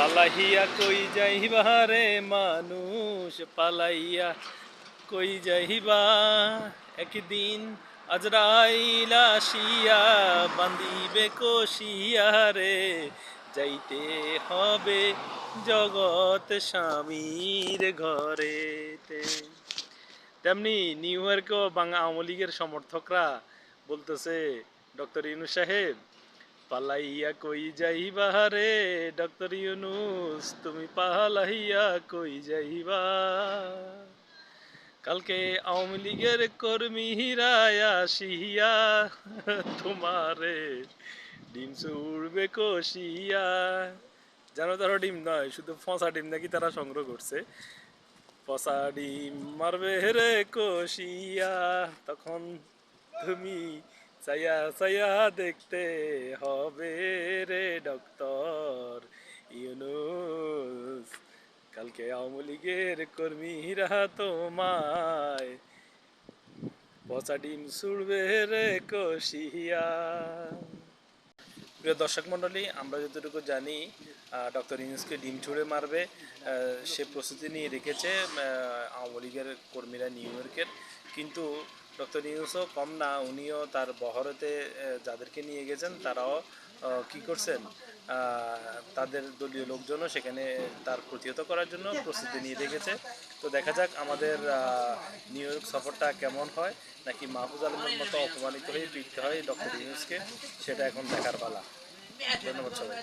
পালাইয়া কই যাইবা রে মানুষ পালাইয়া কই যাইবা একদিন আজরাইল আসিয়া বান্দিবে কষিয়া রে যাইতে হবে জগৎ স্বামীর ঘরেতে। তেমনি নিউ ইয়র্কেও বাংলা আওয়ামী লীগের সমর্থকরা বলতেছে, ডক্টর ইউনূস সাহেব পালাইয়া কই যাইবা রে ডক্টর ইউনূস তুমি পালাইয়া কই যাইবা। কালকে আওয়ামী লীগের কর্মীরা আসিয়া তোমারে ডিম ছুড়বে কষিয়া। জানো তারা ডিম নয়, শুধু ফসা ডিম নাকি তারা সংগ্রহ করছে। পচা ডিম মারবে রে কষিয়া, তখন তুমি চাইয়া চাইয়া দেখতে হবে রে ডক্টর ইউনূস। কালকে আওয়ামী লীগের কর্মীরা তোমায় পচা ডিম ছুড়বে রে কষিয়া। প্রিয় দর্শক মণ্ডলী, আমরা যতটুকু জানি ডক্টর ইউনূসকে ডিম ছুঁড়ে মারবে সে প্রস্তুতি নিয়ে রেখেছে আওয়ামী লীগের কর্মীরা নিউ ইয়র্কের। কিন্তু ডক্টর ইউনূসও কম না, উনিও তার বহরতে যাদেরকে নিয়ে গেছেন তারাও কি করছেন, তাদের দলীয় লোকজনও সেখানে তার প্রতিহত করার জন্য প্রস্তুতি নিয়ে রেখেছে। তো দেখা যাক আমাদের নিউ ইয়র্ক সফরটা কেমন হয়, নাকি মাহফুজ আলমের মতো অপমানিত হয়ে ফিরতে হয় ডক্টর ইউনূসকে, সেটা এখন দেখার পালা। ধন্যবাদ সবাই।